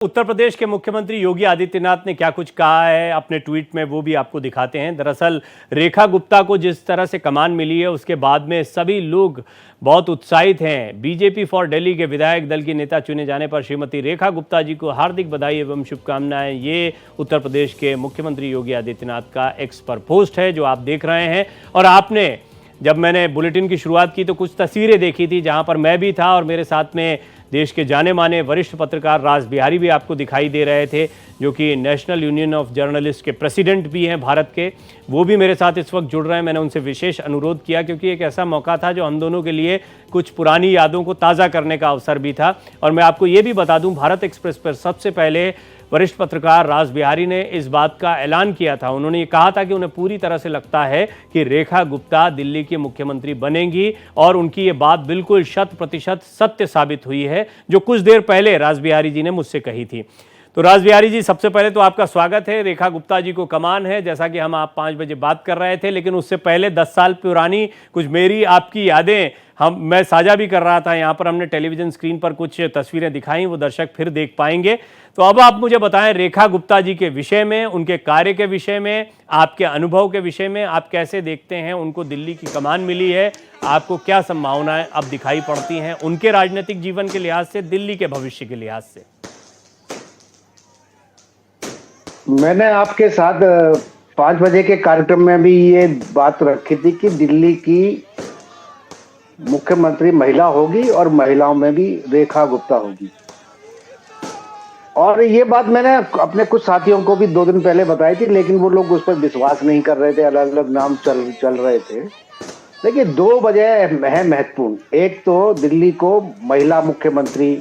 उत्तर प्रदेश के मुख्यमंत्री योगी आदित्यनाथ ने क्या कुछ कहा है अपने ट्वीट में, वो भी आपको दिखाते हैं। दरअसल रेखा गुप्ता को जिस तरह से कमान मिली है उसके बाद में सभी लोग बहुत उत्साहित हैं। बीजेपी फॉर दिल्ली के विधायक दल की नेता चुने जाने पर श्रीमती रेखा गुप्ता जी को हार्दिक बधाई एवं शुभकामनाएं। ये उत्तर प्रदेश के मुख्यमंत्री योगी आदित्यनाथ का एक्स पर पोस्ट है जो आप देख रहे हैं। और आपने जब मैंने बुलेटिन की शुरुआत की तो कुछ तस्वीरें देखी थी जहां पर मैं भी था और मेरे साथ में देश के जाने माने वरिष्ठ पत्रकार राज बिहारी भी आपको दिखाई दे रहे थे, जो कि नेशनल यूनियन ऑफ जर्नलिस्ट के प्रेसिडेंट भी हैं भारत के। वो भी मेरे साथ इस वक्त जुड़ रहे हैं। मैंने उनसे विशेष अनुरोध किया क्योंकि एक ऐसा मौका था जो हम दोनों के लिए कुछ पुरानी यादों को ताज़ा करने का अवसर भी था। और मैं आपको ये भी बता दूं, भारत एक्सप्रेस पर सबसे पहले वरिष्ठ पत्रकार राज बिहारी ने इस बात का ऐलान किया था। उन्होंने ये कहा था कि उन्हें पूरी तरह से लगता है कि रेखा गुप्ता दिल्ली की मुख्यमंत्री बनेंगी और उनकी ये बात बिल्कुल 100% सत्य साबित हुई है, जो कुछ देर पहले राज बिहारी जी ने मुझसे कही थी। तो राज बिहारी जी, सबसे पहले तो आपका स्वागत है। रेखा गुप्ता जी को कमान है, जैसा कि हम आप 5 बजे बात कर रहे थे, लेकिन उससे पहले 10 साल पुरानी कुछ मेरी आपकी यादें मैं साझा भी कर रहा था। यहाँ पर हमने टेलीविजन स्क्रीन पर कुछ तस्वीरें दिखाई, वो दर्शक फिर देख पाएंगे। तो अब आप मुझे बताएं रेखा गुप्ता जी के विषय में, उनके कार्य के विषय में, आपके अनुभव के विषय में, आप कैसे देखते हैं उनको दिल्ली की कमान मिली है, आपको क्या संभावनाएं अब दिखाई पड़ती हैं उनके राजनीतिक जीवन के लिहाज से, दिल्ली के भविष्य के लिहाज से। मैंने आपके साथ 5 बजे के कार्यक्रम में भी ये बात रखी थी कि दिल्ली की मुख्यमंत्री महिला होगी और महिलाओं में भी रेखा गुप्ता होगी। और ये बात मैंने अपने कुछ साथियों को भी 2 दिन पहले बताई थी, लेकिन वो लोग उस पर विश्वास नहीं कर रहे थे। अलग अलग नाम चल रहे थे। देखिए, 2 वजह है महत्वपूर्ण। एक तो दिल्ली को महिला मुख्यमंत्री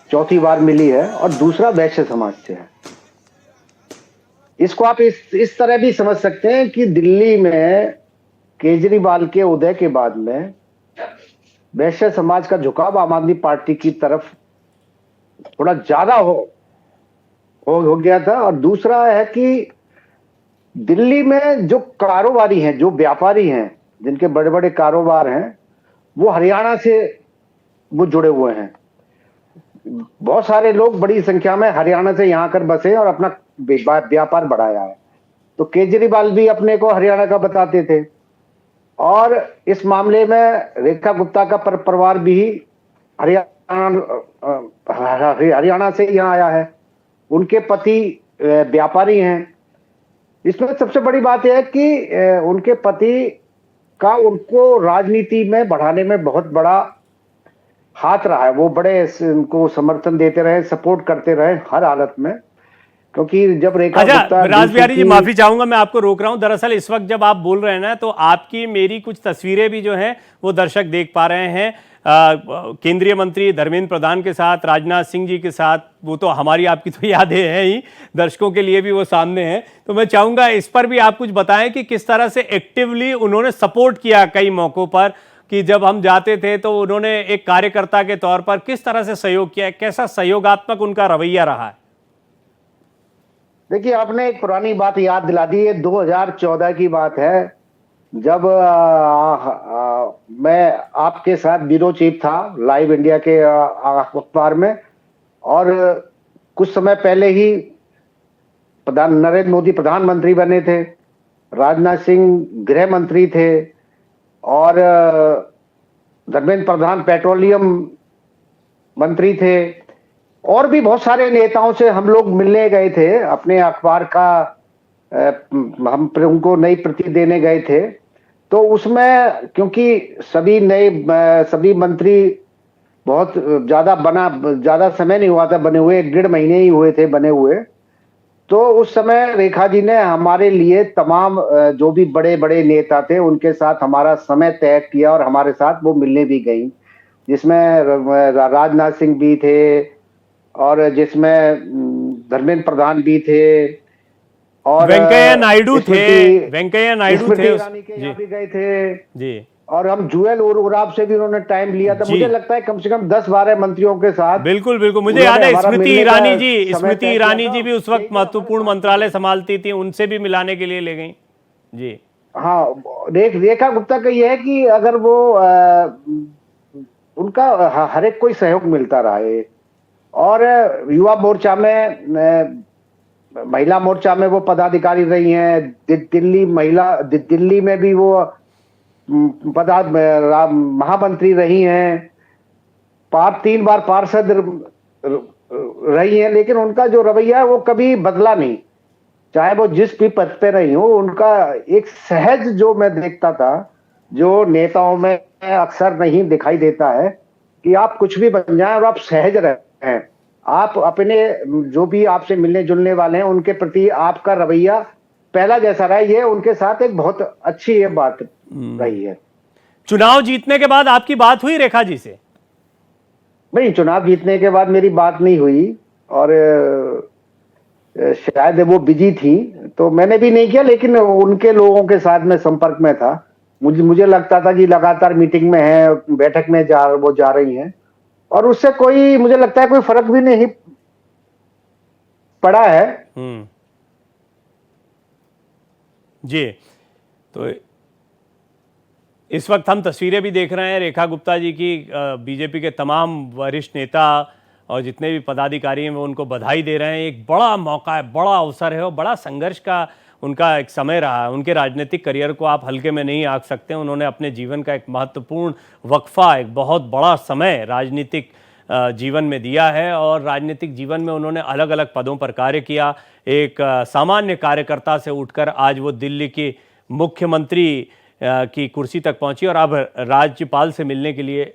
चौथी बार मिली है और दूसरा वैश्य समाज से है। इसको आप इस तरह भी समझ सकते हैं कि दिल्ली में केजरीवाल के उदय के बाद में वैश्य समाज का झुकाव आम आदमी पार्टी की तरफ थोड़ा ज्यादा हो गया था। और दूसरा है कि दिल्ली में जो कारोबारी हैं, जो व्यापारी हैं, जिनके बड़े बड़े कारोबार हैं, वो हरियाणा से वो जुड़े हुए हैं। बहुत सारे लोग बड़ी संख्या में हरियाणा से यहाँ आकर बसे और अपना व्यापार बढ़ाया है। तो केजरीवाल भी अपने को हरियाणा का बताते थे। और इस मामले में रेखा गुप्ता का परिवार भी हरियाणा से यहाँ आया है। उनके पति व्यापारी हैं। इसमें सबसे बड़ी बात यह है कि उनके पति का उनको राजनीति में बढ़ाने में बहुत बड़ा हाथ रहा है। वो बड़े उनको समर्थन देते रहे, सपोर्ट करते रहे हर हालत में। क्योंकि जब रेखा गुप्ता, राज बिहारी जी, माफी चाहूंगा, मैं आपको रोक रहा हूं। दरअसल इस वक्त जब आप बोल रहे हैं ना, तो आपकी मेरी कुछ तस्वीरें भी जो हैं वो दर्शक देख पा रहे हैं। केंद्रीय मंत्री धर्मेंद्र प्रधान के साथ, राजनाथ सिंह जी के साथ, वो तो हमारी आपकी तो यादें हैं ही, दर्शकों के लिए भी वो सामने हैं। तो मैं चाहूंगा इस पर भी आप कुछ बताएं कि किस तरह से एक्टिवली उन्होंने सपोर्ट किया कई मौकों पर, कि जब हम जाते थे तो उन्होंने एक कार्यकर्ता के तौर पर किस तरह से सहयोग किया, कैसा सहयोगात्मक उनका रवैया रहा है। देखिए, आपने एक पुरानी बात याद दिला दी है। 2014 की बात है, जब मैं आपके साथ ब्यूरो चीफ था लाइव इंडिया के अखबार में। और कुछ समय पहले ही नरेंद्र मोदी प्रधानमंत्री बने थे, राजनाथ सिंह गृह मंत्री थे और धर्मेंद्र प्रधान पेट्रोलियम मंत्री थे। और भी बहुत सारे नेताओं से हम लोग मिलने गए थे। अपने अखबार का हम उनको नई प्रति देने गए थे। तो उसमें क्योंकि सभी मंत्री बहुत ज्यादा समय नहीं हुआ था बने हुए, 1.5 महीने ही हुए थे बने हुए। तो उस समय रेखा जी ने हमारे लिए तमाम जो भी बड़े बड़े नेता थे उनके साथ हमारा समय तय किया और हमारे साथ वो मिलने भी गई, जिसमें राजनाथ सिंह भी थे और जिसमें धर्मेंद्र प्रधान भी थे और वेंकैया नायडू थे। ईरानी के यहाँ भी गए थे जी। और हम जुएल उराव से भी उन्होंने टाइम लिया था। मुझे लगता है कम से कम 10-12 मंत्रियों के साथ। बिल्कुल बिल्कुल, मुझे याद है स्मृति ईरानी जी भी उस वक्त महत्वपूर्ण मंत्रालय संभालती थी, उनसे भी मिलाने के लिए ले गई जी। हाँ, रेखा गुप्ता का यह है कि अगर वो उनका हर एक कोई सहयोग मिलता रहा है और युवा मोर्चा में महिला मोर्चा में वो पदाधिकारी रही हैं। दिल्ली में भी वो महामंत्री रही हैं। 3 बार पार्षद रही हैं, लेकिन उनका जो रवैया है वो कभी बदला नहीं, चाहे वो जिस भी पद पे रही हो। उनका एक सहज जो मैं देखता था, जो नेताओं में अक्सर नहीं दिखाई देता है, कि आप कुछ भी बन जाएं और आप सहज रहें। आप अपने जो भी आपसे मिलने जुलने वाले हैं उनके प्रति आपका रवैया पहला जैसा रहा, ये उनके साथ एक बहुत अच्छी ये बात रही है। चुनाव जीतने के बाद आपकी बात हुई रेखा जी से? नहीं, चुनाव जीतने के बाद मेरी बात नहीं हुई, और शायद वो बिजी थी तो मैंने भी नहीं किया, लेकिन उनके लोगों के साथ में संपर्क में था। मुझे लगता था कि लगातार मीटिंग में है, बैठक में वो जा रही हैं, और उससे कोई, मुझे लगता है कोई फर्क भी नहीं पड़ा है। जी, तो इस वक्त हम तस्वीरें भी देख रहे हैं रेखा गुप्ता जी की। बीजेपी के तमाम वरिष्ठ नेता और जितने भी पदाधिकारी हैं वो उनको बधाई दे रहे हैं। एक बड़ा मौका है, बड़ा अवसर है और बड़ा संघर्ष का उनका एक समय रहा है। उनके राजनीतिक करियर को आप हल्के में नहीं आंक सकते। उन्होंने अपने जीवन का एक महत्वपूर्ण वक्फा, एक बहुत बड़ा समय राजनीतिक जीवन में दिया है, और राजनीतिक जीवन में उन्होंने अलग अलग पदों पर कार्य किया। एक सामान्य कार्यकर्ता से उठकर आज वो दिल्ली की मुख्यमंत्री की कुर्सी तक पहुंची, और अब राज्यपाल से मिलने के लिए,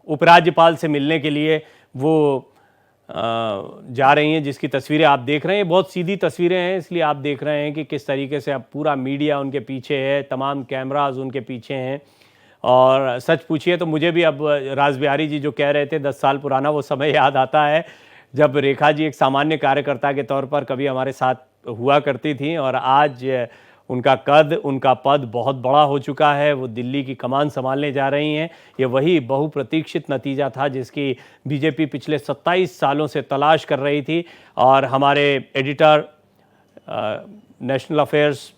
उपराज्यपाल से मिलने के लिए वो जा रही हैं, जिसकी तस्वीरें आप देख रहे हैं। बहुत सीधी तस्वीरें हैं, इसलिए आप देख रहे हैं कि किस तरीके से अब पूरा मीडिया उनके पीछे है, तमाम कैमराज उनके पीछे हैं। और सच पूछिए तो मुझे भी अब राज बिहारी जी जो कह रहे थे 10 साल पुराना वो समय याद आता है, जब रेखा जी एक सामान्य कार्यकर्ता के तौर पर कभी हमारे साथ हुआ करती थी, और आज उनका कद, उनका पद बहुत बड़ा हो चुका है। वो दिल्ली की कमान संभालने जा रही हैं। ये वही बहुप्रतीक्षित नतीजा था जिसकी बीजेपी पिछले 27 सालों से तलाश कर रही थी। और हमारे editor national affairs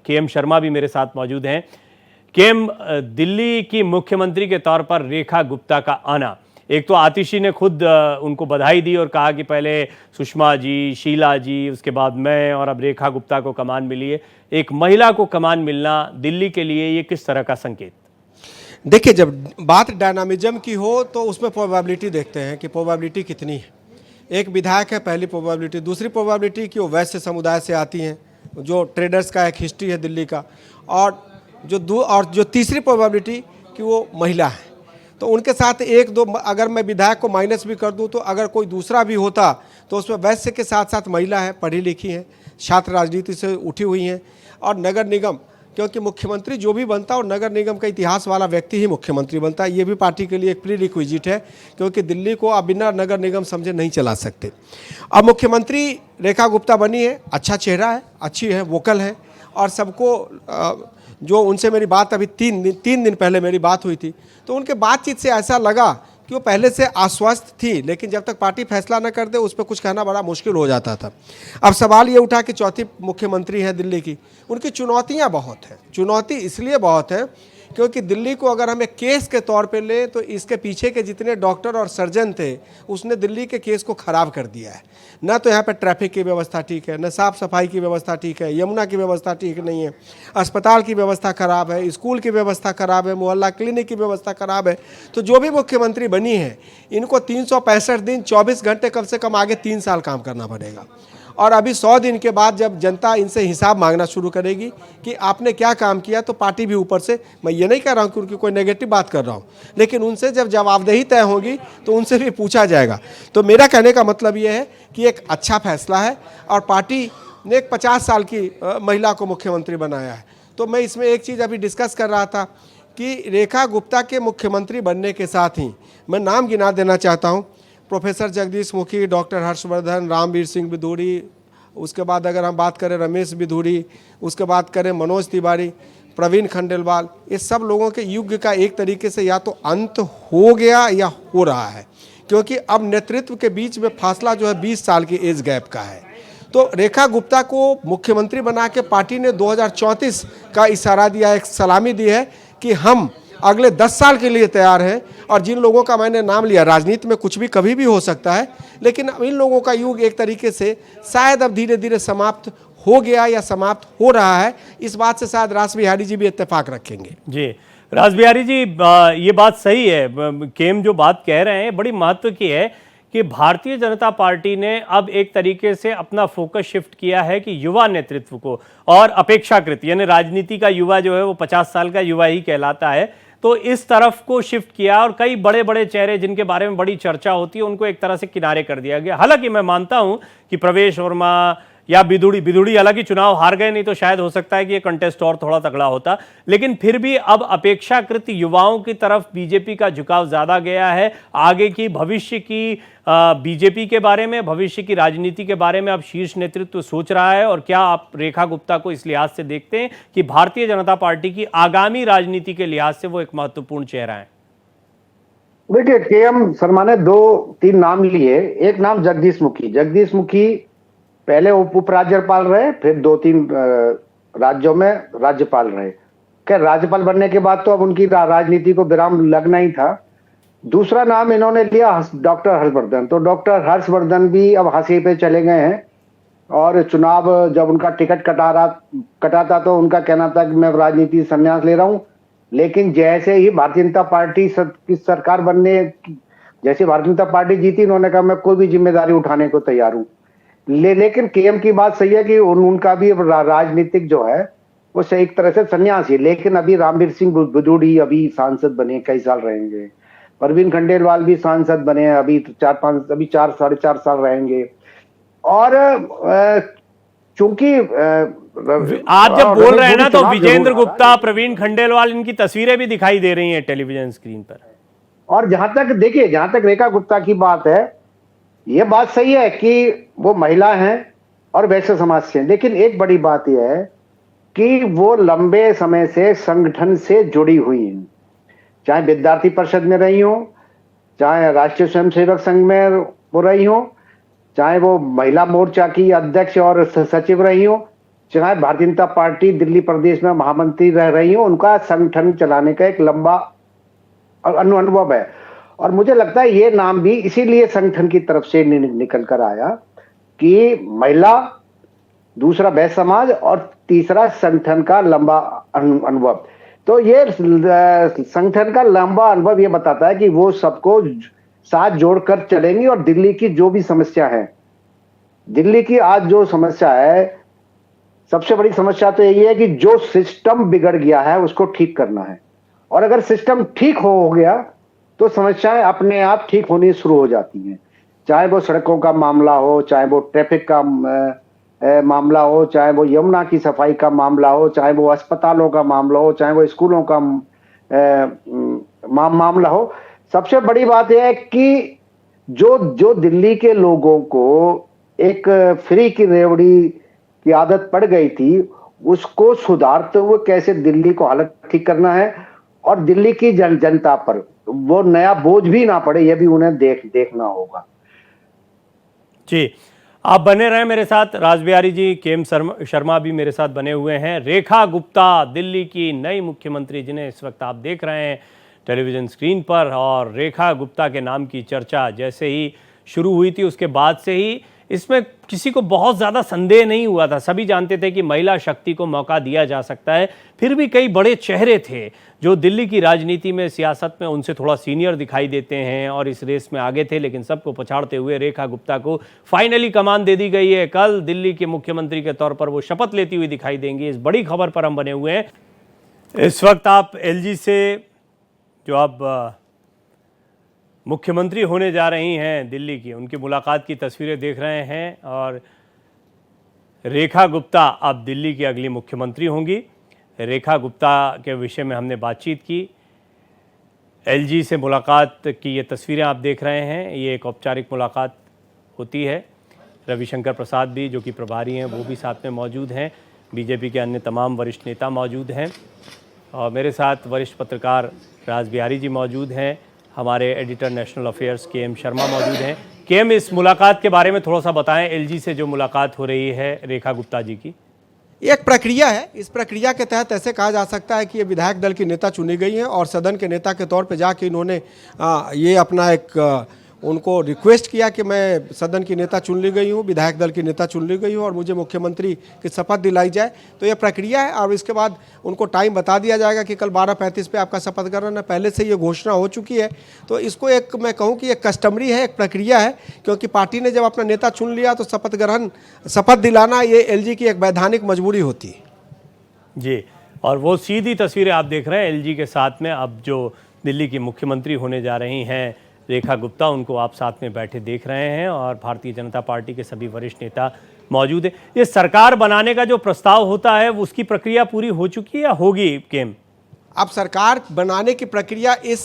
KM Sharma भी मेरे साथ मौजूद हैं। KM, दिल्ली की मुख्यमंत्री के तौर पर रेखा गुप्ता का आना, एक तो आतिशी ने खुद उनको बधाई दी और कहा कि पहले सुषमा जी, शीला जी, उसके बाद मैं, और अब रेखा गुप्ता को कमान मिली है। एक महिला को कमान मिलना दिल्ली के लिए ये किस तरह का संकेत? देखिए, जब बात डायनामिज्म की हो तो उसमें प्रोबेबिलिटी देखते हैं कि प्रोबेबिलिटी कितनी है। एक विधायक है, पहली प्रोबेबिलिटी। दूसरी प्रोबेबिलिटी कि वो वैश्य समुदाय से आती हैं, जो ट्रेडर्स का एक हिस्ट्री है दिल्ली का। और जो तीसरी प्रोबेबिलिटी कि वो महिला है। तो उनके साथ एक दो, अगर मैं विधायक को माइनस भी कर दूं तो अगर कोई दूसरा भी होता तो उसमें वैश्य के साथ साथ महिला है, पढ़ी लिखी हैं, छात्र राजनीति से उठी हुई हैं। और नगर निगम, क्योंकि मुख्यमंत्री जो भी बनता है और नगर निगम का इतिहास वाला व्यक्ति ही मुख्यमंत्री बनता है, ये भी पार्टी के लिए एक प्री रिक्विजिट है, क्योंकि दिल्ली को अब बिना नगर निगम समझे नहीं चला सकते। अब मुख्यमंत्री रेखा गुप्ता बनी है, अच्छा चेहरा है, अच्छी है, वोकल है, और सबको जो उनसे मेरी बात अभी 3 दिन पहले मेरी बात हुई थी, तो उनके बातचीत से ऐसा लगा कि वो पहले से आश्वस्त थी, लेकिन जब तक पार्टी फैसला न कर दे उस पर कुछ कहना बड़ा मुश्किल हो जाता था। अब सवाल ये उठा कि चौथी मुख्यमंत्री है दिल्ली की, उनकी चुनौतियां बहुत हैं। चुनौती इसलिए बहुत है क्योंकि दिल्ली को अगर हम एक केस के तौर पे लें तो इसके पीछे के जितने डॉक्टर और सर्जन थे उसने दिल्ली के केस को ख़राब कर दिया है। ना तो यहाँ पे ट्रैफिक की व्यवस्था ठीक है, न साफ़ सफाई की व्यवस्था ठीक है, यमुना की व्यवस्था ठीक नहीं है, अस्पताल की व्यवस्था ख़राब है, स्कूल की व्यवस्था ख़राब है, मोहल्ला क्लिनिक की व्यवस्था ख़राब है। तो जो भी मुख्यमंत्री बनी है इनको 365 दिन 24 घंटे कम से कम आगे 3 साल काम करना पड़ेगा। और अभी 100 दिन के बाद जब जनता इनसे हिसाब मांगना शुरू करेगी कि आपने क्या काम किया, तो पार्टी भी ऊपर से, मैं ये नहीं कह रहा हूँ कि उनकी कोई नेगेटिव बात कर रहा हूँ, लेकिन उनसे जब जवाबदेही तय होगी तो उनसे भी पूछा जाएगा। तो मेरा कहने का मतलब ये है कि एक अच्छा फैसला है और पार्टी ने एक 50 साल की महिला को मुख्यमंत्री बनाया है। तो मैं इसमें एक चीज़ अभी डिस्कस कर रहा था कि रेखा गुप्ता के मुख्यमंत्री बनने के साथ ही मैं नाम गिना देना चाहता हूँ, प्रोफेसर जगदीश मुखी, डॉक्टर हर्षवर्धन, रामवीर सिंह बिधूड़ी, उसके बाद अगर हम बात करें रमेश बिधूड़ी, उसके बाद करें मनोज तिवारी, प्रवीण खंडेलवाल, ये सब लोगों के युग का एक तरीके से या तो अंत हो गया या हो रहा है, क्योंकि अब नेतृत्व के बीच में फासला जो है 20 साल की एज गैप का है। तो रेखा गुप्ता को मुख्यमंत्री बना के पार्टी ने 2034 का इशारा दिया, एक सलामी दी है कि हम अगले 10 साल के लिए तैयार हैं। और जिन लोगों का मैंने नाम लिया, राजनीति में कुछ भी कभी भी हो सकता है, लेकिन इन लोगों का युग एक तरीके से शायद अब धीरे धीरे समाप्त हो गया या समाप्त हो रहा है। इस बात से शायद रास बिहारी जी भी इत्तेफाक रखेंगे। जी, रास बिहारी जी, ये बात सही है। केम जो बात कह रहे हैं बड़ी महत्व की है कि भारतीय जनता पार्टी ने अब एक तरीके से अपना फोकस शिफ्ट किया है कि युवा नेतृत्व को, और अपेक्षाकृत यानी राजनीति का युवा जो है वो 50 साल का युवा ही कहलाता है, तो इस तरफ को शिफ्ट किया और कई बड़े बड़े चेहरे जिनके बारे में बड़ी चर्चा होती है उनको एक तरह से किनारे कर दिया गया। हालांकि मैं मानता हूं कि प्रवेश वर्मा या बिधुड़ी हालांकि चुनाव हार गए, नहीं तो शायद हो सकता है कि ये कंटेस्ट और थोड़ा तगड़ा होता, लेकिन फिर भी अब अपेक्षाकृत युवाओं की तरफ बीजेपी का झुकाव ज्यादा गया है। आगे की भविष्य की बीजेपी के बारे में, भविष्य की राजनीति के बारे में अब शीर्ष नेतृत्व सोच रहा है। और क्या आप रेखा गुप्ता को इस लिहाज से देखते हैं कि भारतीय जनता पार्टी की आगामी राजनीति के लिहाज से वो एक महत्वपूर्ण चेहरा है? देखिए, केएम शर्मा ने 2-3 नाम लिए। एक नाम जगदीश मुखी पहले उपराज्यपाल रहे, फिर 2-3 राज्यों में राज्यपाल रहे। खैर, राज्यपाल बनने के बाद तो अब उनकी राजनीति को विराम लगना ही था। दूसरा नाम इन्होंने लिया डॉक्टर हर्षवर्धन। तो डॉक्टर हर्षवर्धन भी अब हाशिए पे चले गए हैं, और चुनाव जब उनका टिकट कटा था तो उनका कहना था कि मैं राजनीति संन्यास ले रहा हूं। लेकिन जैसे ही भारतीय जनता पार्टी की सरकार जैसे भारतीय जनता पार्टी जीती, उन्होंने कहा मैं कोई भी जिम्मेदारी उठाने को तैयार हूं। लेकिन केएम की बात सही है कि उनका भी राजनीतिक जो है वो सही एक तरह से संन्यास है। लेकिन अभी रामवीर सिंह बिधूड़ी अभी सांसद बने, कई साल रहेंगे। परवीन खंडेलवाल भी सांसद बने, अभी 4-4.5 साल रहेंगे। और चूंकि आप जब बोल रहे हैं ना, तो विजेंद्र गुप्ता, प्रवीण खंडेलवाल, इनकी तस्वीरें भी दिखाई दे रही हैं टेलीविजन स्क्रीन पर। और जहां तक रेखा गुप्ता की बात है, यह बात सही है कि वो महिला हैं और वैश्य समाज से, लेकिन एक बड़ी बात यह है कि वो लंबे समय से संगठन से जुड़ी हुई हैं। चाहे विद्यार्थी परिषद में रही हो, चाहे राष्ट्रीय स्वयंसेवक संघ में वो रही हो, चाहे वो महिला मोर्चा की अध्यक्ष और सचिव रही हो, चाहे भारतीय जनता पार्टी दिल्ली प्रदेश में महामंत्री रह रही हो, उनका संगठन चलाने का एक लंबा अनुभव है। और मुझे लगता है ये नाम भी इसीलिए संगठन की तरफ से निकल कर आया कि महिला, दूसरा वैश्य समाज, और तीसरा संगठन का लंबा अनुभव। तो ये संगठन का लंबा अनुभव ये बताता है कि वो सबको साथ जोड़कर चलेंगी। और दिल्ली की जो भी समस्या है, दिल्ली की आज जो समस्या है, सबसे बड़ी समस्या तो यही है कि जो सिस्टम बिगड़ गया है उसको ठीक करना है। और अगर सिस्टम ठीक हो गया तो समस्याएं अपने आप ठीक होनी शुरू हो जाती हैं। चाहे वो सड़कों का मामला हो, चाहे वो ट्रैफिक का मामला हो, चाहे वो यमुना की सफाई का मामला हो, चाहे वो अस्पतालों का मामला हो, चाहे वो स्कूलों का मामला हो। सबसे बड़ी बात यह है कि जो दिल्ली के लोगों को एक फ्री की रेवड़ी की आदत पड़ गई थी, उसको सुधारते हुए कैसे दिल्ली को हालत ठीक करना है, और दिल्ली की जनता पर वो नया बोझ भी ना पड़े, यह भी उन्हें देखना होगा। जी, आप बने रहे मेरे साथ। रास बिहारी जी, केएम शर्मा भी मेरे साथ बने हुए हैं। रेखा गुप्ता दिल्ली की नई मुख्यमंत्री, जिन्हें इस वक्त आप देख रहे हैं टेलीविजन स्क्रीन पर। और रेखा गुप्ता के नाम की चर्चा जैसे ही शुरू हुई थी, उसके बाद से ही इसमें किसी को बहुत ज़्यादा संदेह नहीं हुआ था। सभी जानते थे कि महिला शक्ति को मौका दिया जा सकता है। फिर भी कई बड़े चेहरे थे जो दिल्ली की राजनीति में, सियासत में उनसे थोड़ा सीनियर दिखाई देते हैं और इस रेस में आगे थे, लेकिन सबको पछाड़ते हुए रेखा गुप्ता को फाइनली कमान दे दी गई है। कल दिल्ली के मुख्यमंत्री के तौर पर वो शपथ लेती हुई दिखाई देंगी। इस बड़ी खबर पर हम बने हुए हैं। इस वक्त आप एलजी से, जो अब मुख्यमंत्री होने जा रही हैं दिल्ली की, उनकी मुलाकात की तस्वीरें देख रहे हैं। और रेखा गुप्ता अब दिल्ली की अगली मुख्यमंत्री होंगी। रेखा गुप्ता के विषय में हमने बातचीत की। एलजी से मुलाकात की ये तस्वीरें आप देख रहे हैं, ये एक औपचारिक मुलाकात होती है। रविशंकर प्रसाद भी, जो कि प्रभारी हैं, वो भी साथ में मौजूद हैं। बीजेपी के अन्य तमाम वरिष्ठ नेता मौजूद हैं। और मेरे साथ वरिष्ठ पत्रकार रास बिहारी जी मौजूद हैं। हमारे editor national affairs KM Sharma मौजूद हैं। केएम, इस मुलाकात के बारे में थोड़ा सा बताएं, एलजी से जो मुलाकात हो रही है रेखा गुप्ता जी की। ये एक प्रक्रिया है। इस प्रक्रिया के तहत ऐसे कहा जा सकता है कि ये विधायक दल की नेता चुनी गई हैं और सदन के नेता के तौर पे जाके इन्होंने ये अपना एक उनको रिक्वेस्ट किया कि मैं सदन की नेता चुन ली गई हूँ, विधायक दल की नेता चुन ली गई हूँ और मुझे मुख्यमंत्री की शपथ दिलाई जाए। तो ये प्रक्रिया है और इसके बाद उनको टाइम बता दिया जाएगा कि कल 12:35 पे आपका शपथ ग्रहण है। पहले से ये घोषणा हो चुकी है। तो इसको एक मैं कहूँ कि एक कस्टमरी है, एक प्रक्रिया है, क्योंकि पार्टी ने जब अपना नेता चुन लिया तो शपथ दिलाना ये एलजी की एक वैधानिक मजबूरी होती है। जी, और वो सीधी तस्वीरें आप देख रहे हैं एलजी के साथ में अब जो दिल्ली की मुख्यमंत्री होने जा रही हैं रेखा गुप्ता, उनको आप साथ में बैठे देख रहे हैं और भारतीय जनता पार्टी के सभी वरिष्ठ नेता मौजूद हैं। ये सरकार बनाने का जो प्रस्ताव होता है उसकी प्रक्रिया पूरी हो चुकी है या होगी केम? अब सरकार बनाने की प्रक्रिया इस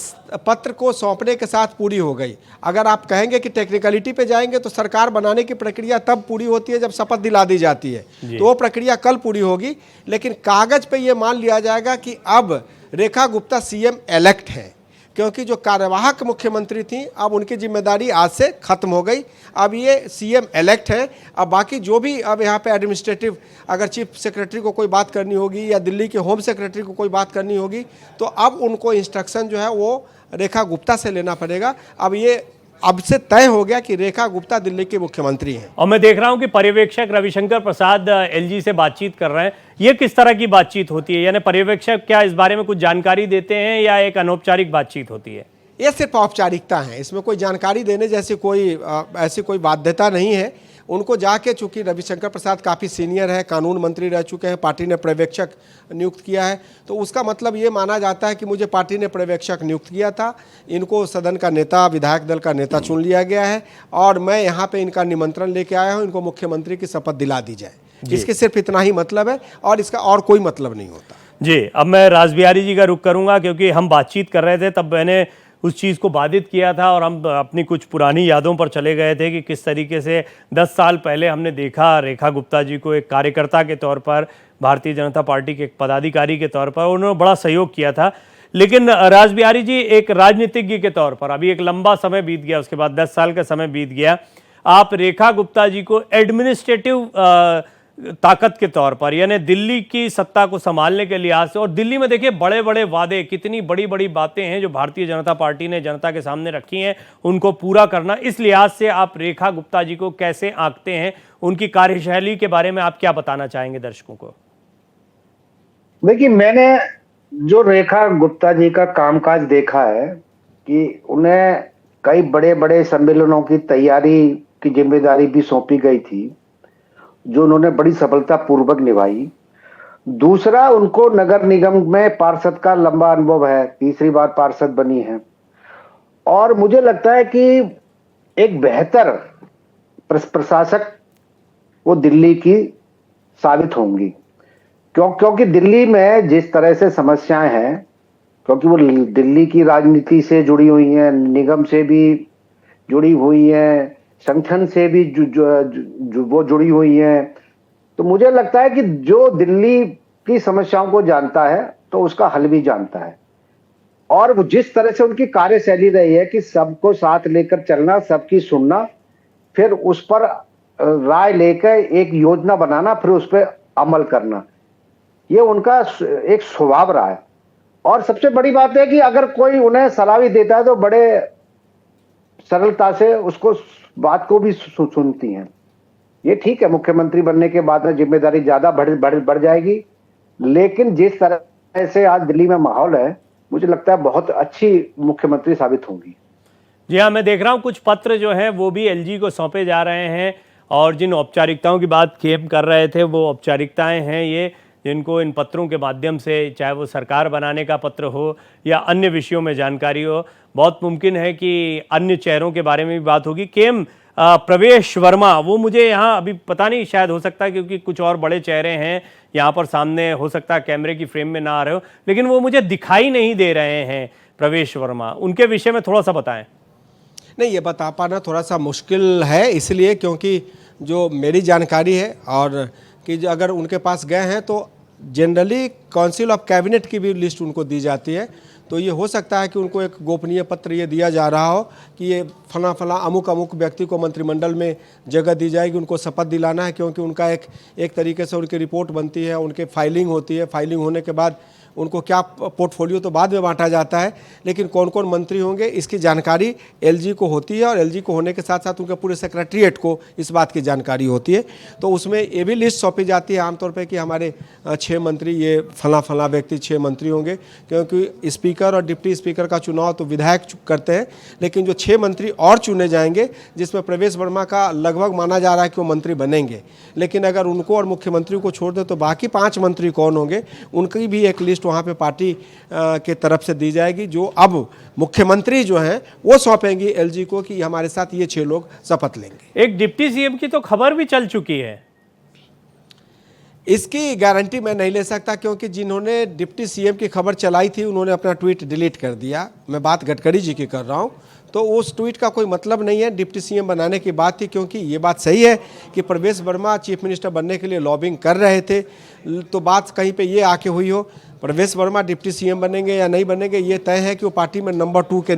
पत्र को सौंपने के साथ पूरी हो गई। अगर आप कहेंगे कि टेक्निकलिटी पे जाएंगे तो सरकार बनाने की प्रक्रिया तब पूरी होती है जब शपथ दिला दी जाती है, तो वो प्रक्रिया कल पूरी होगी। लेकिन कागज पे ये मान लिया जाएगा कि अब रेखा गुप्ता सीएम इलेक्ट हैं, क्योंकि जो कार्यवाहक मुख्यमंत्री थी अब उनकी जिम्मेदारी आज से खत्म हो गई। अब ये सीएम इलेक्ट है। अब बाकी जो भी अब यहाँ पे एडमिनिस्ट्रेटिव, अगर चीफ सेक्रेटरी को कोई बात करनी होगी या दिल्ली के होम सेक्रेटरी को कोई बात करनी होगी तो अब उनको इंस्ट्रक्शन जो है वो रेखा गुप्ता से लेना पड़ेगा। अब से तय हो गया कि रेखा गुप्ता दिल्ली के मुख्यमंत्री हैं। और मैं देख रहा हूं कि पर्यवेक्षक रविशंकर प्रसाद एलजी से बातचीत कर रहे हैं। ये किस तरह की बातचीत होती है? यानी पर्यवेक्षक क्या इस बारे में कुछ जानकारी देते हैं या एक अनौपचारिक बातचीत होती है? ये सिर्फ औपचारिकता है, इसमें कोई जानकारी देने जैसी ऐसी कोई बाध्यता नहीं है। उनको जाके, चूंकि रविशंकर प्रसाद काफ़ी सीनियर है, कानून मंत्री रह चुके हैं, पार्टी ने पर्यवेक्षक नियुक्त किया है, तो उसका मतलब ये माना जाता है कि मुझे पार्टी ने पर्यवेक्षक नियुक्त किया था, इनको सदन का नेता, विधायक दल का नेता चुन लिया गया है और मैं यहाँ पे इनका निमंत्रण लेके आया हूँ, इनको मुख्यमंत्री की शपथ दिला दी जाए। इसके सिर्फ इतना ही मतलब है और इसका और कोई मतलब नहीं होता। जी, अब मैं राज बिहारी जी का रुख करूँगा, क्योंकि हम बातचीत कर रहे थे तब मैंने उस चीज़ को बाधित किया था और हम अपनी कुछ पुरानी यादों पर चले गए थे कि किस तरीके से 10 साल पहले हमने देखा रेखा गुप्ता जी को एक कार्यकर्ता के तौर पर, भारतीय जनता पार्टी के एक पदाधिकारी के तौर पर उन्होंने बड़ा सहयोग किया था। लेकिन राज बिहारी जी एक राजनीतिज्ञ के तौर पर, अभी एक लंबा समय बीत गया, उसके बाद 10 साल का समय बीत गया, आप रेखा गुप्ता जी को एडमिनिस्ट्रेटिव ताकत के तौर पर, यानी दिल्ली की सत्ता को संभालने के लिहाज से, और दिल्ली में देखिए बड़े बड़े वादे, कितनी बड़ी बड़ी बातें हैं जो भारतीय जनता पार्टी ने जनता के सामने रखी हैं, उनको पूरा करना, इस लिहाज से आप रेखा गुप्ता जी को कैसे आंकते हैं? उनकी कार्यशैली के बारे में आप क्या बताना चाहेंगे दर्शकों को? देखिए, मैंने जो रेखा गुप्ता जी का कामकाज देखा है कि उन्हें कई बड़े बड़े सम्मेलनों की तैयारी की जिम्मेदारी भी सौंपी गई थी, जो उन्होंने बड़ी सफलता पूर्वक निभाई। दूसरा, उनको नगर निगम में पार्षद का लंबा अनुभव है, तीसरी बार पार्षद बनी है और मुझे लगता है कि एक बेहतर प्रशासक वो दिल्ली की साबित होंगी। क्योंकि दिल्ली में जिस तरह से समस्याएं हैं, क्योंकि वो दिल्ली की राजनीति से जुड़ी हुई हैं, निगम से भी जुड़ी हुई हैं, संगठन से भी वो जुड़ी हुई है, तो मुझे लगता है कि जो दिल्ली की समस्याओं को जानता है तो उसका हल भी जानता है। और वो जिस तरह से उनकी कार्यशैली रही है कि सबको साथ लेकर चलना, सबकी सुनना, फिर उस पर राय लेकर एक योजना बनाना, फिर उस पर अमल करना, ये उनका एक स्वभाव रहा है। और सबसे बड़ी बात है कि अगर कोई उन्हें सलाह भी देता है तो बड़े सरलता से उसको बात को भी सुनती हैं। ये ठीक है, मुख्यमंत्री बनने के बाद में जिम्मेदारी ज्यादा बढ़ जाएगी, लेकिन जिस तरह से आज दिल्ली में माहौल है, मुझे लगता है बहुत अच्छी मुख्यमंत्री साबित होंगी। जी हाँ, मैं देख रहा हूँ कुछ पत्र जो हैं वो भी एलजी को सौंपे जा रहे हैं और जिन औपचारिकताओं की बात खेम कर रहे थे वो औपचारिकताएं हैं ये, जिनको इन पत्रों के माध्यम से, चाहे वो सरकार बनाने का पत्र हो या अन्य विषयों में जानकारी हो, बहुत मुमकिन है कि अन्य चेहरों के बारे में भी बात होगी। केम प्रवेश वर्मा, वो मुझे यहाँ अभी पता नहीं, शायद हो सकता है क्योंकि कुछ और बड़े चेहरे हैं यहाँ पर सामने, हो सकता है कैमरे की फ्रेम में ना आ रहे हो, लेकिन वो मुझे दिखाई नहीं दे रहे हैं प्रवेश वर्मा, उनके विषय में थोड़ा सा बताएं। नहीं, ये बता पाना थोड़ा सा मुश्किल है, इसलिए क्योंकि जो मेरी जानकारी है और कि अगर उनके पास गए हैं तो जनरली काउंसिल ऑफ कैबिनेट की भी लिस्ट उनको दी जाती है, तो ये हो सकता है कि उनको एक गोपनीय पत्र ये दिया जा रहा हो कि ये फला फला अमुक अमुक व्यक्ति को मंत्रिमंडल में जगह दी जाएगी, उनको शपथ दिलाना है, क्योंकि उनका एक तरीके से उनकी रिपोर्ट बनती है, उनके फाइलिंग होती है, फाइलिंग होने के बाद उनको क्या पोर्टफोलियो तो बाद में बांटा जाता है, लेकिन कौन कौन मंत्री होंगे इसकी जानकारी एलजी को होती है, और एलजी को होने के साथ साथ उनके पूरे सेक्रेटरीट को इस बात की जानकारी होती है। तो उसमें ये भी लिस्ट सौंपी जाती है आमतौर पे कि हमारे 6 मंत्री, ये फला फला व्यक्ति 6 मंत्री होंगे, क्योंकि स्पीकर और डिप्टी स्पीकर का चुनाव तो विधायक करते हैं, लेकिन जो 6 मंत्री और चुने जाएंगे, जिसमें प्रवेश वर्मा का लगभग माना जा रहा है कि वो मंत्री बनेंगे, लेकिन अगर उनको और मुख्यमंत्री को छोड़ दे तो बाकी 5 मंत्री कौन होंगे, उनकी भी एक लिस्ट वहाँ पे पार्टी के तरफ से दी जाएगी, जो अब मुख्यमंत्री जो हैं वो सौंपेंगी एलजी को कि हमारे साथ ये 6 लोग शपथ लेंगे। एक डिप्टी सीएम की तो खबर भी चल चुकी है। इसकी गारंटी मैं नहीं ले सकता, क्योंकि जिन्होंने डिप्टी सीएम की खबर चलाई थी उन्होंने अपना ट्वीट डिलीट कर दिया। मैं बात गडकरी जी की कर रहा हूँ, तो उस ट्वीट का कोई मतलब नहीं है। डिप्टी सीएम बनाने की बात थी, क्योंकि ये बात सही है कि प्रवेश वर्मा चीफ मिनिस्टर बनने के लिए लॉबिंग कर रहे थे, तो बात कहीं पे ये आके हुई हो प्रवेश वर्मा डिप्टी सीएम बनेंगे या नहीं बनेंगे, ये तय है कि वो पार्टी में नंबर 2 के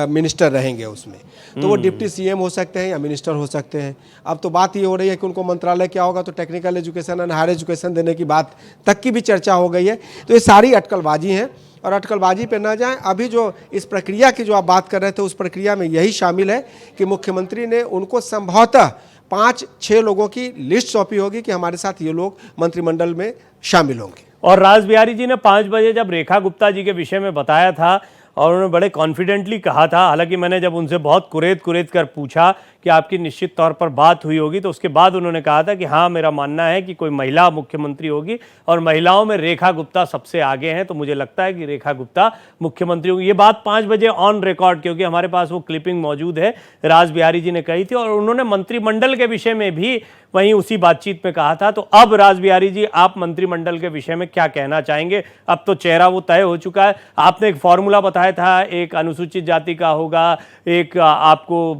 मिनिस्टर रहेंगे उसमें, तो वो डिप्टी सीएम हो सकते हैं या मिनिस्टर हो सकते हैं। अब तो बात ये हो रही है कि उनको मंत्रालय क्या होगा, तो technical education and higher education देने की बात तक की भी चर्चा हो गई है। तो ये सारी अटकलबाजी हैं, और अटकलबाजी पे ना जाएं। अभी जो इस प्रक्रिया की जो आप बात कर रहे थे, उस प्रक्रिया में यही शामिल है कि मुख्यमंत्री ने उनको संभवतः 5-6 लोगों की लिस्ट सौंपी होगी कि हमारे साथ ये लोग मंत्रिमंडल में शामिल होंगे। और राज बिहारी जी ने 5 बजे जब रेखा गुप्ता जी के विषय में बताया था, और उन्होंने बड़े कॉन्फिडेंटली कहा था, हालांकि मैंने जब उनसे बहुत कुरेद कर पूछा कि आपकी निश्चित तौर पर बात हुई होगी, तो उसके बाद उन्होंने कहा था कि हाँ, मेरा मानना है कि कोई महिला मुख्यमंत्री होगी, और महिलाओं में रेखा गुप्ता सबसे आगे हैं, तो मुझे लगता है कि रेखा गुप्ता मुख्यमंत्री होगी। ये बात 5 बजे ऑन रिकॉर्ड, क्योंकि हमारे पास वो क्लिपिंग मौजूद है, राज बिहारी जी ने कही थी, और उन्होंने मंत्रिमंडल के विषय में भी वहीं उसी बातचीत में कहा था। तो अब राज बिहारी जी, आप मंत्रिमंडल के विषय में क्या कहना चाहेंगे? अब तो चेहरा वो तय हो चुका है। आपने एक फॉर्मूला बताया था, एक अनुसूचित जाति का होगा, एक आपको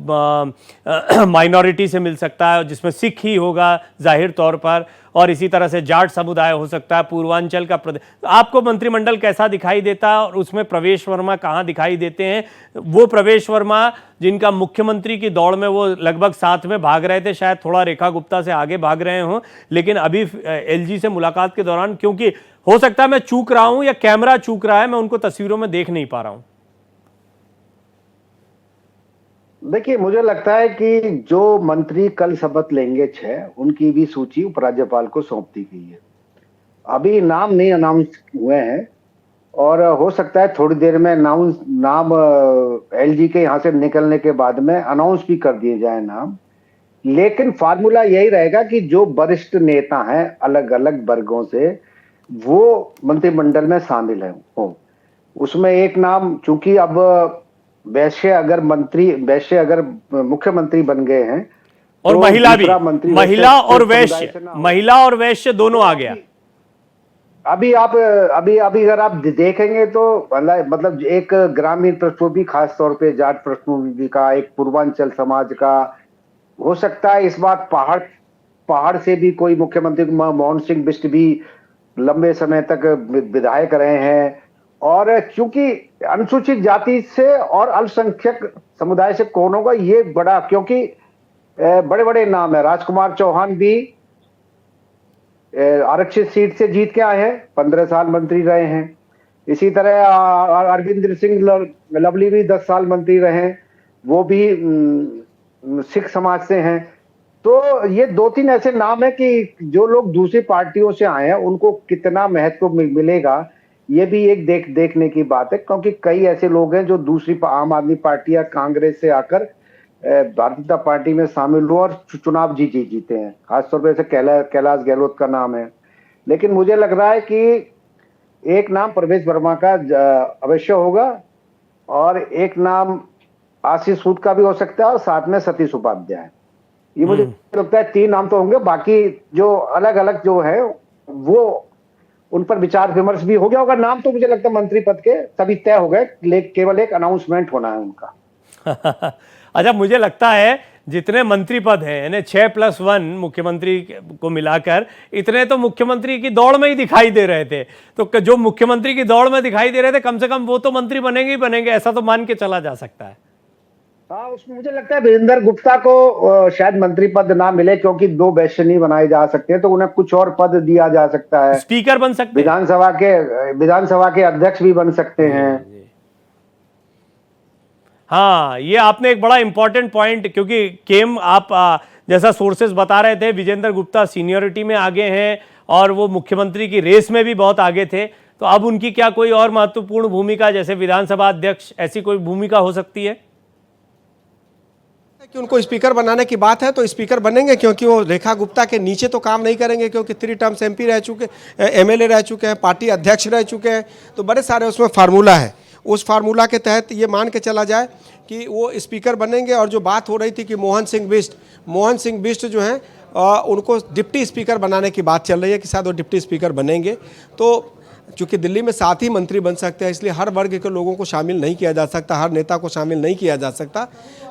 माइनॉरिटी से मिल सकता है जिसमें सिख ही होगा जाहिर तौर पर, और इसी तरह से जाट समुदाय हो सकता है, पूर्वांचल का प्रदेश। आपको मंत्रिमंडल कैसा दिखाई देता है, और उसमें प्रवेश वर्मा कहाँ दिखाई देते हैं? वो प्रवेश वर्मा जिनका मुख्यमंत्री की दौड़ में वो लगभग साथ में भाग रहे थे, शायद थोड़ा रेखा गुप्ता से आगे भाग रहे हों, लेकिन अभी एलजी से मुलाकात के दौरान, क्योंकि हो सकता है मैं चूक रहा हूं या कैमरा चूक रहा है, मैं उनको तस्वीरों में देख नहीं पा रहा हूं। देखिए, मुझे लगता है कि जो मंत्री कल शपथ लेंगे 6, उनकी भी सूची उपराज्यपाल को सौंप दी गई है। अभी नाम नहीं अनाउंस हुए हैं, और हो सकता है थोड़ी देर में नाम एलजी के यहाँ से निकलने के बाद में अनाउंस भी कर दिए जाए नाम। लेकिन फार्मूला यही रहेगा कि जो वरिष्ठ नेता हैं अलग अलग वर्गों से, वो मंत्रिमंडल में शामिल हो। उसमें एक नाम, चूंकि अब वैश्य अगर मुख्यमंत्री बन गए हैं, और तो महिला भी, महिला और वैश्य दोनों आ गया। अभी अगर आप देखेंगे तो मतलब एक ग्रामीण पृष्ठभूमि, खास तौर पे जाट पृष्ठभूमि का, एक पूर्वांचल समाज का, हो सकता है इस बार पहाड़ से भी कोई मुख्यमंत्री, मोहन सिंह बिष्ट भी लंबे समय तक विधायक रहे हैं, और क्योंकि अनुसूचित जाति से और अल्पसंख्यक समुदाय से कौन होगा, ये बड़ा, क्योंकि बड़े बड़े नाम है। राजकुमार चौहान भी आरक्षित सीट से जीत के आए हैं, 15 साल मंत्री रहे हैं। इसी तरह अरविंदर सिंह लवली भी 10 साल मंत्री रहे, वो भी सिख समाज से हैं। तो ये 2-3 ऐसे नाम है कि जो लोग दूसरी पार्टियों से आए हैं, उनको कितना महत्व मिलेगा, ये भी एक देखने की बात है, क्योंकि कई ऐसे लोग हैं जो दूसरी आम आदमी पार्टी या कांग्रेस से आकर भारतीय जनता पार्टी में शामिल हुए और चुनाव जीते हैं। खासतौर पर जैसे कैलाश गहलोत का नाम है। लेकिन मुझे लग रहा है कि एक नाम प्रवेश वर्मा का अवश्य होगा, और एक नाम आशीष सूद का भी हो सकता है, और साथ में सतीश उपाध्याय। ये मुझे लगता है 3 नाम तो होंगे। बाकी जो अलग अलग जो है, वो उन पर विचार विमर्श भी हो गया होगा। नाम तो मुझे लगता है मंत्री पद के सभी तय हो गए, केवल एक अनाउंसमेंट होना है उनका। अच्छा, मुझे लगता है जितने मंत्री पद हैं यानी 6+1 मुख्यमंत्री को मिलाकर इतने तो मुख्यमंत्री की दौड़ में ही दिखाई दे रहे थे। तो जो मुख्यमंत्री की दौड़ में दिखाई दे रहे थे कम से कम वो तो मंत्री बनेंगे ही बनेंगे, ऐसा तो मान के चला जा सकता है। हाँ, उसमें मुझे लगता है वीरेंद्र गुप्ता को शायद मंत्री पद ना मिले, क्योंकि 2 बेस्ट नहीं बनाए जा सकते हैं, तो उन्हें कुछ और पद दिया जा सकता है। स्पीकर बन सकते हैं, विधानसभा के अध्यक्ष भी बन सकते हैं। हाँ, ये आपने एक बड़ा इंपॉर्टेंट पॉइंट, क्योंकि केम आप जैसा सोर्सेज बता रहे थे विजेंद्र गुप्ता सीनियरिटी में आगे हैं और वो मुख्यमंत्री की रेस में भी बहुत आगे थे, तो अब उनकी क्या कोई और महत्वपूर्ण भूमिका जैसे विधानसभा अध्यक्ष ऐसी कोई भूमिका हो सकती है कि उनको स्पीकर बनाने की बात है तो स्पीकर बनेंगे, क्योंकि वो रेखा गुप्ता के नीचे तो काम नहीं करेंगे, क्योंकि 3 टर्म्स एमपी रह चुके, एमएलए रह चुके हैं, पार्टी अध्यक्ष रह चुके हैं, तो बड़े सारे उसमें फार्मूला है। उस फार्मूला के तहत ये मान के चला जाए कि वो स्पीकर बनेंगे। और जो बात हो रही थी कि मोहन सिंह बिष्ट जो हैं उनको डिप्टी स्पीकर बनाने की बात चल रही है कि शायद वो डिप्टी स्पीकर बनेंगे। तो चूँकि दिल्ली में 7 ही मंत्री बन सकते हैं, इसलिए हर वर्ग के लोगों को शामिल नहीं किया जा सकता, हर नेता को शामिल नहीं किया जा सकता।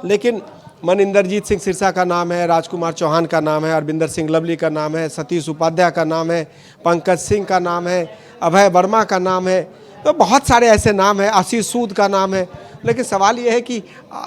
लेकिन मनिंदरजीत सिंह सिरसा का नाम है, राजकुमार चौहान का नाम है, अरविंदर सिंह लवली का नाम है, सतीश उपाध्याय का नाम है, पंकज सिंह का नाम है, अभय वर्मा का नाम है, तो बहुत सारे ऐसे नाम हैं, आशीष सूद का नाम है। लेकिन सवाल ये है कि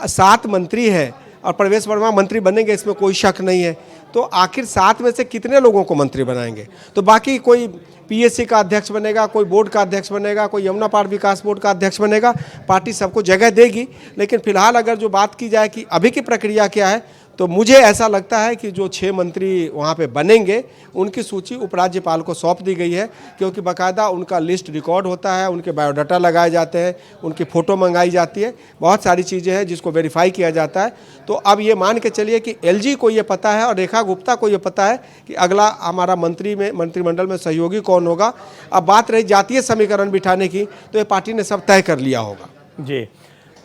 7 मंत्री हैं और प्रवेश वर्मा मंत्री बनेंगे, इसमें कोई शक नहीं है। तो आखिर 7 में से कितने लोगों को मंत्री बनाएंगे? तो बाकी कोई पीएससी का अध्यक्ष बनेगा, कोई बोर्ड का अध्यक्ष बनेगा, कोई यमुना पार विकास बोर्ड का अध्यक्ष बनेगा, पार्टी सबको जगह देगी। लेकिन फिलहाल अगर जो बात की जाए कि अभी की प्रक्रिया क्या है, तो मुझे ऐसा लगता है कि जो 6 मंत्री वहाँ पे बनेंगे उनकी सूची उपराज्यपाल को सौंप दी गई है, क्योंकि बाकायदा उनका लिस्ट रिकॉर्ड होता है, उनके बायोडाटा लगाए जाते हैं, उनकी फ़ोटो मंगाई जाती है, बहुत सारी चीज़ें हैं जिसको वेरीफाई किया जाता है। तो अब ये मान के चलिए कि एलजी को ये पता है और रेखा गुप्ता को ये पता है कि अगला हमारा मंत्रिमंडल में सहयोगी कौन होगा। अब बात रही जातीय समीकरण बिठाने की, तो ये पार्टी ने सब तय कर लिया होगा। जी,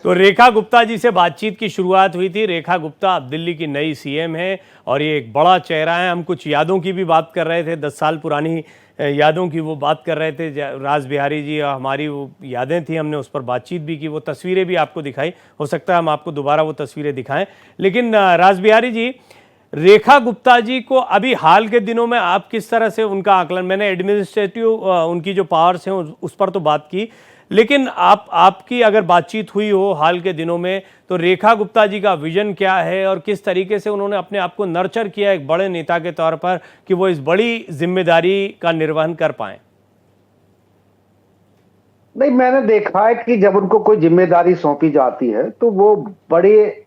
तो रेखा गुप्ता जी से बातचीत की शुरुआत हुई थी। रेखा गुप्ता अब दिल्ली की नई सीएम है और ये एक बड़ा चेहरा है। हम कुछ यादों की भी बात कर रहे थे, 10 साल पुरानी यादों की वो बात कर रहे थे। राज बिहारी जी हमारी वो यादें थी, हमने उस पर बातचीत भी की, वो तस्वीरें भी आपको दिखाई। हो सकता है हम आपको दोबारा वो तस्वीरें दिखाएं। लेकिन राज बिहारी जी, रेखा गुप्ता जी को अभी हाल के दिनों में आप किस तरह से उनका आकलन, मैंने एडमिनिस्ट्रेटिव उनकी जो पावर्स हैं उस पर तो बात की, लेकिन आपकी अगर बातचीत हुई हो हाल के दिनों में, तो रेखा गुप्ता जी का विजन क्या है और किस तरीके से उन्होंने अपने आप को नर्चर किया एक बड़े नेता के तौर पर कि वो इस बड़ी जिम्मेदारी का निर्वहन कर पाए? नहीं, मैंने देखा है कि जब उनको कोई जिम्मेदारी सौंपी जाती है तो वो बड़े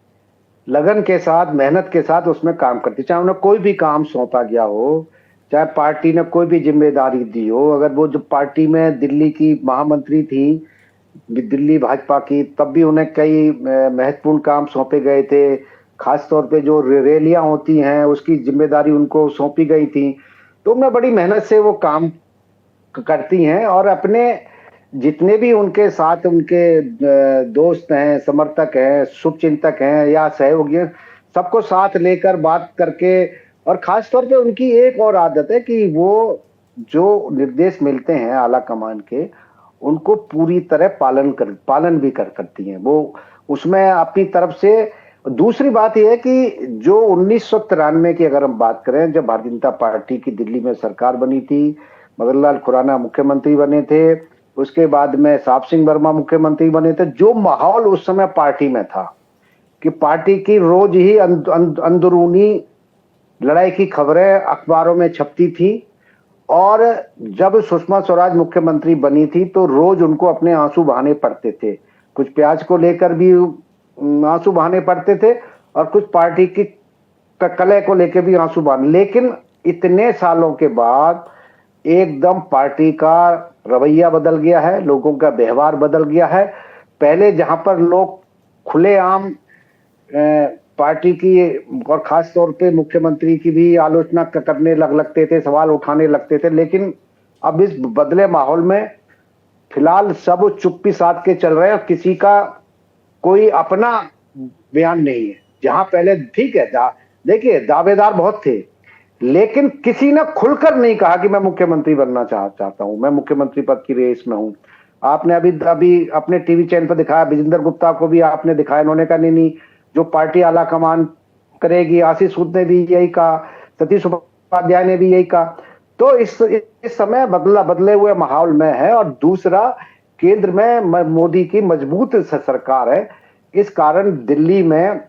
लगन के साथ, मेहनत के साथ उसमें काम करती, चाहे उन्हें कोई भी काम सौंपा गया हो, चाहे पार्टी ने कोई भी जिम्मेदारी दी हो। अगर वो जो पार्टी में दिल्ली की महामंत्री थी, दिल्ली भाजपा की, तब भी उन्हें कई महत्वपूर्ण काम सौंपे गए थे। खासतौर पे जो रैलियां होती हैं उसकी जिम्मेदारी उनको सौंपी गई थी। तो उन्हें बड़ी मेहनत से वो काम करती हैं और अपने जितने भी उनके साथ उनके दोस्त हैं, समर्थक हैं, शुभचिंतक हैं या सहयोगी हैं, सबको साथ लेकर बात करके, और खास तौर पे उनकी एक और आदत है कि वो जो निर्देश मिलते हैं आला कमान के, उनको पूरी तरह पालन भी करती हैं वो उसमें अपनी तरफ से। दूसरी बात यह है कि जो 1993 की अगर हम बात करें, जब भारतीय जनता पार्टी की दिल्ली में सरकार बनी थी, मदन लाल खुराना मुख्यमंत्री बने थे, उसके बाद में साहब सिंह वर्मा मुख्यमंत्री बने थे, जो माहौल उस समय पार्टी में था कि पार्टी की रोज ही अंदरूनी लड़ाई की खबरें अखबारों में छपती थी। और जब सुषमा स्वराज मुख्यमंत्री बनी थी तो रोज उनको अपने आंसू बहाने पड़ते थे, कुछ प्याज को लेकर भी आंसू बहाने पड़ते थे और कुछ पार्टी की कलह को लेकर भी आंसू बहाने। लेकिन इतने सालों के बाद एकदम पार्टी का रवैया बदल गया है, लोगों का व्यवहार बदल गया है। पहले जहां पर लोग खुलेआम पार्टी की और खास तौर पे मुख्यमंत्री की भी आलोचना करने लगते थे, सवाल उठाने लगते थे, लेकिन अब इस बदले माहौल में फिलहाल सब चुप्पी साध के चल रहे हैं, किसी का कोई अपना बयान नहीं है। जहां पहले ठीक है, देखिए दावेदार बहुत थे, लेकिन किसी ने खुलकर नहीं कहा कि मैं मुख्यमंत्री बनना चाहता हूं, मैं मुख्यमंत्री पद की रेस में हूं। आपने अभी अपने टीवी चैनल पर दिखाया, विजेंद्र गुप्ता को भी आपने दिखाया, उन्होंने कहा नहीं, जो पार्टी आला कमान करेगी। आशीष सूद ने भी यही कहा, सतीश उपाध्याय ने भी यही कहा। तो इस समय बदले हुए माहौल में है। और दूसरा, केंद्र में मोदी की मजबूत सरकार है। इस कारण दिल्ली में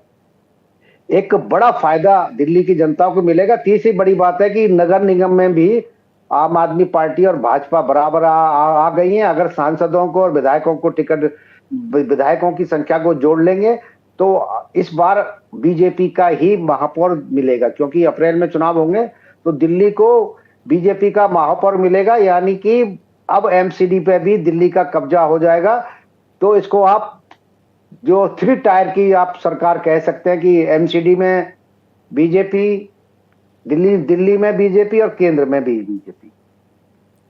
एक बड़ा फायदा दिल्ली की जनता को मिलेगा। तीसरी बड़ी बात है कि नगर निगम में भी आम आदमी पार्टी और भाजपा बराबर आ गई हैं। अगर सांसदों को और विधायकों को विधायकों की संख्या को जोड़ लेंगे तो इस बार बीजेपी का ही महापौर मिलेगा, क्योंकि अप्रैल में चुनाव होंगे। तो दिल्ली को बीजेपी का महापौर मिलेगा, यानी कि अब एमसीडी पे भी दिल्ली का कब्जा हो जाएगा। तो इसको आप जो 3 टायर की आप सरकार कह सकते हैं कि एमसीडी में बीजेपी, दिल्ली में बीजेपी और केंद्र में भी बीजेपी।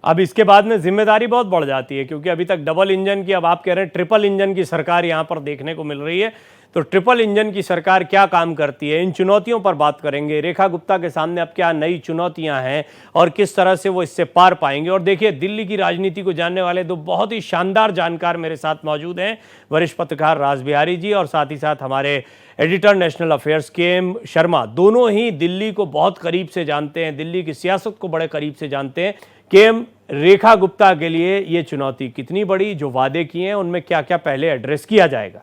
अब इसके बाद में जिम्मेदारी बहुत बढ़ जाती है, क्योंकि अभी तक डबल इंजन की, अब आप कह रहे हैं ट्रिपल इंजन की सरकार यहां पर देखने को मिल रही है। तो ट्रिपल इंजन की सरकार क्या काम करती है, इन चुनौतियों पर बात करेंगे। रेखा गुप्ता के सामने अब क्या नई चुनौतियां हैं और किस तरह से वो इससे पार पाएंगे। और देखिए, दिल्ली की राजनीति को जानने वाले दो बहुत ही शानदार जानकार मेरे साथ मौजूद हैं, वरिष्ठ पत्रकार रास बिहारी जी और साथ ही साथ हमारे editor national affairs KM Sharma. दोनों ही दिल्ली को बहुत करीब से जानते हैं, दिल्ली की सियासत को बड़े करीब से जानते हैं। KM, रेखा गुप्ता के लिए ये चुनौती कितनी बड़ी, जो वादे किए हैं उनमें क्या क्या पहले एड्रेस किया जाएगा?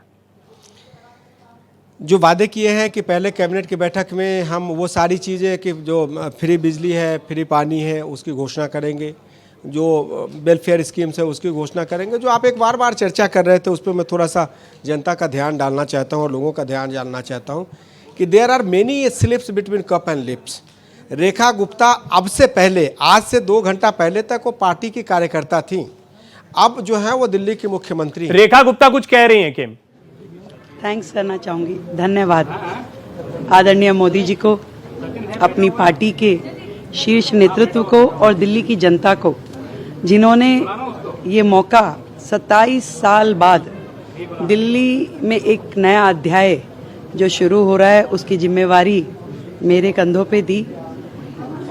जो वादे किए हैं कि पहले कैबिनेट की बैठक में हम वो सारी चीज़ें कि जो फ्री बिजली है, फ्री पानी है, उसकी घोषणा करेंगे। जो वेलफेयर स्कीम्स है उसकी घोषणा करेंगे। जो आप एक बार बार चर्चा कर रहे थे उस पर मैं थोड़ा सा जनता का ध्यान डालना चाहता हूँ और लोगों का ध्यान डालना चाहता हूँ कि there are many slips between cup and lips. Rekha Gupta अब से पहले, आज से 2 घंटा पहले तक वो पार्टी की कार्यकर्ता थी, अब जो है वो दिल्ली की मुख्यमंत्री। रेखा गुप्ता कुछ कह रही हैं KM। थैंक्स करना चाहूँगी, धन्यवाद आदरणीय मोदी जी को, अपनी पार्टी के शीर्ष नेतृत्व को और दिल्ली की जनता को, जिन्होंने ये मौका 27 साल बाद दिल्ली में एक नया अध्याय जो शुरू हो रहा है उसकी जिम्मेवारी मेरे कंधों पे दी।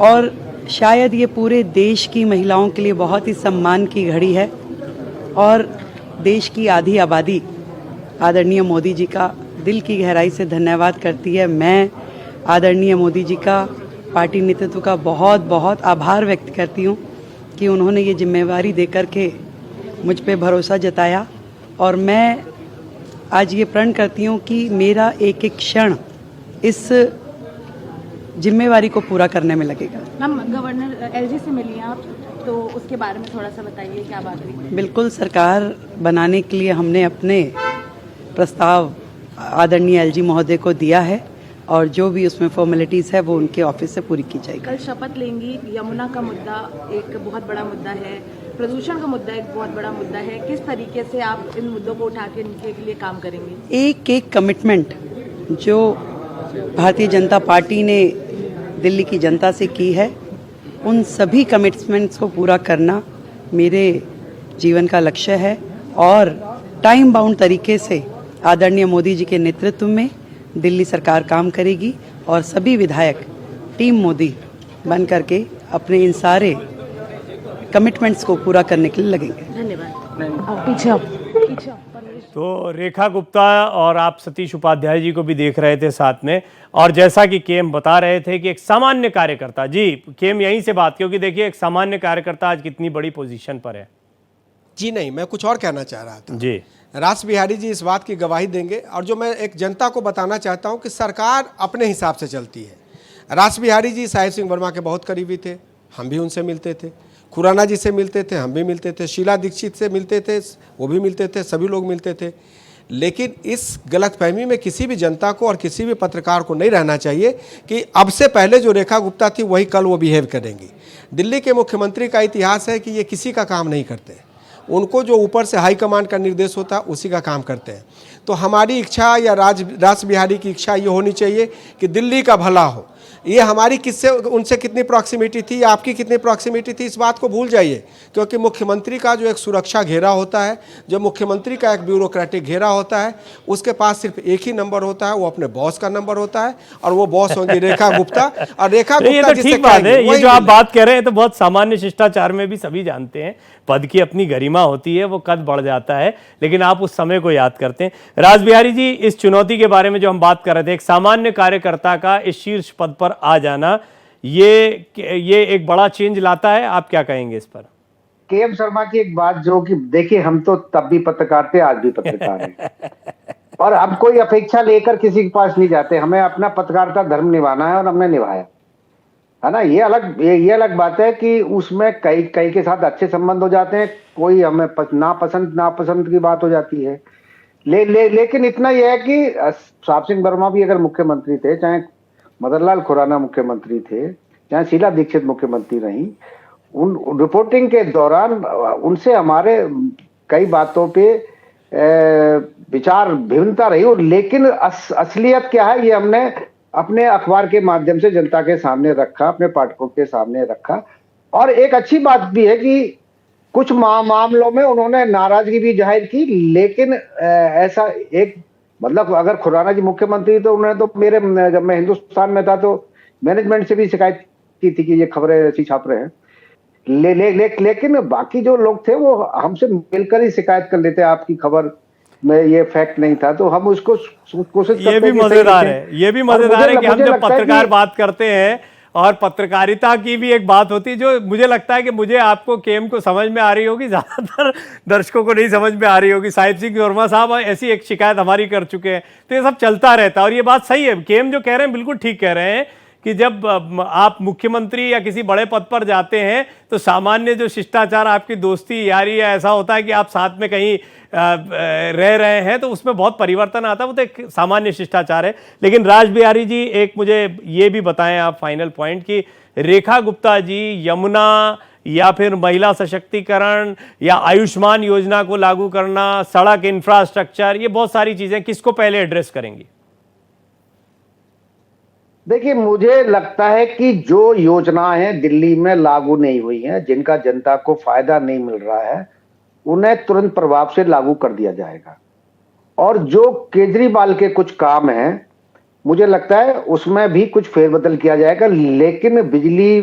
और शायद ये पूरे देश की महिलाओं के लिए बहुत ही सम्मान की घड़ी है। और देश की आधी आबादी आदरणीय मोदी जी का दिल की गहराई से धन्यवाद करती है। मैं आदरणीय मोदी जी का, पार्टी नेतृत्व का बहुत बहुत आभार व्यक्त करती हूँ कि उन्होंने ये जिम्मेवारी देकर के मुझ पे भरोसा जताया। और मैं आज ये प्रण करती हूँ कि मेरा एक एक क्षण इस जिम्मेवारी को पूरा करने में लगेगा। मैम, गवर्नर LG से मिली हैं आप, तो उसके बारे में थोड़ा सा बताइए, क्या बात हुई? बिल्कुल, सरकार बनाने के लिए हमने अपने प्रस्ताव आदरणीय LG महोदय को दिया है और जो भी उसमें फॉर्मेलिटीज़ है वो उनके ऑफिस से पूरी की जाएगी। कल शपथ लेंगी। यमुना का मुद्दा एक बहुत बड़ा मुद्दा है, प्रदूषण का मुद्दा एक बहुत बड़ा मुद्दा है। किस तरीके से आप इन मुद्दों को उठा के इनके लिए काम करेंगे? एक एक कमिटमेंट जो भारतीय जनता पार्टी ने दिल्ली की जनता से की है, उन सभी कमिटमेंट्स को पूरा करना मेरे जीवन का लक्ष्य है। और टाइम बाउंड तरीके से आदरणीय मोदी जी के नेतृत्व में दिल्ली सरकार काम करेगी और सभी विधायक टीम मोदी बन करके अपने इन सारे कमिटमेंट्स को पूरा करने के लिए लगेंगे। धन्यवाद। पीछे तो रेखा गुप्ता और आप सतीश उपाध्याय जी को भी देख रहे थे साथ में। और जैसा कि KM बता रहे थे कि एक सामान्य कार्यकर्ता, जी KM यहीं से बात, क्योंकि देखिए एक सामान्य कार्यकर्ता आज कितनी बड़ी पोजीशन पर है। जी नहीं, मैं कुछ और कहना चाह रहा था। जी, रास बिहारी जी इस बात की गवाही देंगे। और जो मैं एक जनता को बताना चाहता हूं कि सरकार अपने हिसाब से चलती है। रास बिहारी जी साहिब सिंह वर्मा के बहुत करीबी थे, हम भी उनसे मिलते थे। खुराना जी से मिलते थे, हम भी मिलते थे। शीला दीक्षित से मिलते थे, वो भी मिलते थे, सभी लोग मिलते थे। लेकिन इस गलतफहमी में किसी भी जनता को और किसी भी पत्रकार को नहीं रहना चाहिए कि अब से पहले जो रेखा गुप्ता थी वही कल वो बिहेव करेंगी। दिल्ली के मुख्यमंत्री का इतिहास है कि ये किसी का काम नहीं करते, उनको जो ऊपर से हाईकमांड का निर्देश होता है उसी का काम करते हैं। तो हमारी इच्छा या रास बिहारी की इच्छा ये होनी चाहिए कि दिल्ली का भला हो, ये हमारी किससे उनसे कितनी प्रॉक्सिमिटी थी, आपकी कितनी प्रॉक्सिमिटी थी, इस बात को भूल जाइए। क्योंकि मुख्यमंत्री का जो एक सुरक्षा घेरा होता है, जो मुख्यमंत्री का एक ब्यूरोक्रेटिक घेरा होता है, उसके पास सिर्फ एक ही नंबर होता है, वो अपने बॉस का नंबर होता है, और वो बॉस होंगी रेखा गुप्ता। और रेखा ये गुप्ता तो जिससे ठीक बात है, कहेंगे, ये जो आप बात कह रहे हैं तो बहुत सामान्य शिष्टाचार में भी सभी जानते हैं, पद की अपनी गरिमा होती है, वो कद बढ़ जाता है, लेकिन आप उस समय को याद करते हैं। राज बिहारी जी, इस चुनौती के बारे में जो हम बात कर रहे थे, एक सामान्य कार्यकर्ता का इस शीर्ष पद पर आ जाना, ये एक बड़ा चेंज लाता है, आप क्या कहेंगे इस पर? केएम शर्मा की एक बात जो कि देखिए, हम तो तब भी पत्रकार थे, आज भी पत्रकार हैं और हम कोई अपेक्षा लेकर किसी के पास नहीं जाते। हमें अपना पत्रकारिता धर्म निभाना है और हमने निभाया है ना। ये अलग बात है कि उसमें कई के साथ अच्छे संबंध हो जाते हैं, कोई हमें नापसंद की बात हो जाती है। लेकिन इतना यह है कि साहब सिंह वर्मा भी अगर मुख्यमंत्री थे, चाहे मदन लाल खुराना मुख्यमंत्री थे, चाहे शीला दीक्षित मुख्यमंत्री रही, उन रिपोर्टिंग के दौरान उनसे हमारे कई बातों पे विचार भिन्नता रही। और लेकिन असलियत क्या है, ये हमने अपने अखबार के माध्यम से जनता के सामने रखा, अपने पाठकों के सामने रखा। और एक अच्छी बात भी है कि कुछ मामलों में उन्होंने नाराजगी भी जाहिर की, लेकिन ऐसा एक मतलब अगर खुराना जी मुख्यमंत्री तो उन्होंने तो जब मैं हिंदुस्तान में था तो मैनेजमेंट से भी शिकायत की थी कि ये खबरें ऐसी छाप रहे हैं। लेकिन बाकी जो लोग थे वो हमसे मिलकर ही शिकायत कर लेते, आपकी खबर में ये फैक्ट नहीं था, तो हम उसको कोशिश करते हैं। ये भी मजेदार है, ये भी मजेदार है कि हम जब पत्रकार बात करते हैं और पत्रकारिता की भी एक बात होती है जो मुझे लगता है कि मुझे आपको केएम को समझ में आ रही होगी, ज्यादातर दर्शकों को नहीं समझ में आ रही होगी। साहिब सिंह वर्मा साहब ऐसी एक शिकायत हमारी कर चुके हैं, तो ये सब चलता रहता है। और ये बात सही है, केएम जो कह रहे हैं बिल्कुल ठीक कह रहे हैं कि जब आप मुख्यमंत्री या किसी बड़े पद पर जाते हैं तो सामान्य जो शिष्टाचार, आपकी दोस्ती यारी या ऐसा होता है कि आप साथ में कहीं रह रहे हैं, तो उसमें बहुत परिवर्तन आता है, वो तो एक सामान्य शिष्टाचार है। लेकिन राज बिहारी जी, एक मुझे ये भी बताएं आप फाइनल पॉइंट कि रेखा गुप्ता जी यमुना या फिर महिला सशक्तिकरण या आयुष्मान योजना को लागू करना, सड़क इंफ्रास्ट्रक्चर, ये बहुत सारी चीजें किसको पहले एड्रेस करेंगी? देखिए, मुझे लगता है कि जो योजनाएं दिल्ली में लागू नहीं हुई हैं, जिनका जनता को फायदा नहीं मिल रहा है, उन्हें तुरंत प्रभाव से लागू कर दिया जाएगा। और जो केजरीवाल के कुछ काम हैं, मुझे लगता है उसमें भी कुछ फेरबदल किया जाएगा। लेकिन बिजली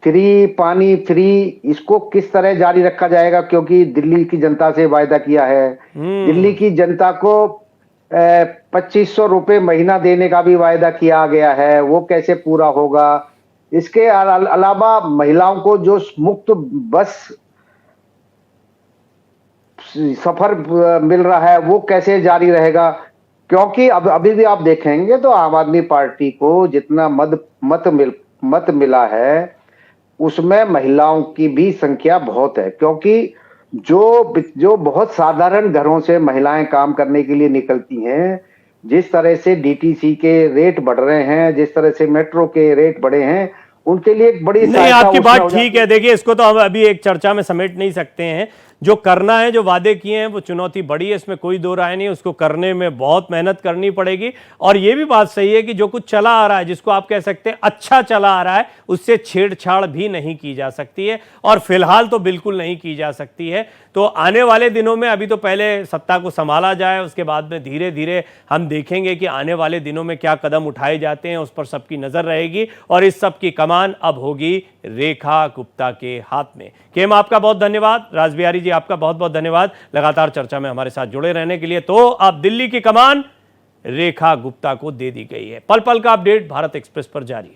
फ्री, पानी फ्री, इसको किस तरह जारी रखा जाएगा, क्योंकि दिल्ली की जनता से वायदा किया है। दिल्ली की जनता को 2500 रुपए महीना देने का भी वायदा किया गया है, वो कैसे पूरा होगा। इसके अलावा महिलाओं को जो मुफ्त बस सफर मिल रहा है, वो कैसे जारी रहेगा। क्योंकि अब अभी भी आप देखेंगे तो आम आदमी पार्टी को जितना मत मिला है, उसमें महिलाओं की भी संख्या बहुत है। क्योंकि जो बहुत साधारण घरों से महिलाएं काम करने के लिए निकलती हैं, जिस तरह से डीटीसी के रेट बढ़ रहे हैं, जिस तरह से मेट्रो के रेट बढ़े हैं, उनके लिए एक बड़ी नहीं, आपकी बात ठीक है। देखिए, इसको तो हम अभी एक चर्चा में समेट नहीं सकते हैं। जो करना है, जो वादे किए हैं, वो चुनौती बड़ी है, इसमें कोई दो राय नहीं। उसको करने में बहुत मेहनत करनी पड़ेगी। और ये भी बात सही है कि जो कुछ चला आ रहा है, जिसको आप कह सकते हैं अच्छा चला आ रहा है, उससे छेड़छाड़ भी नहीं की जा सकती है, और फिलहाल तो बिल्कुल नहीं की जा सकती है। तो आने वाले दिनों में, अभी तो पहले सत्ता को संभाला जाए, उसके बाद में धीरे धीरे हम देखेंगे कि आने वाले दिनों में क्या कदम उठाए जाते हैं, उस पर सबकी नजर रहेगी। और इस सब की कमान अब होगी रेखा गुप्ता के हाथ में। केएम, आपका बहुत धन्यवाद। राज बिहारी जी, आपका बहुत बहुत धन्यवाद लगातार चर्चा में हमारे साथ जुड़े रहने के लिए। तो अब दिल्ली की कमान रेखा गुप्ता को दे दी गई है। पल पल का अपडेट भारत एक्सप्रेस पर जारी है।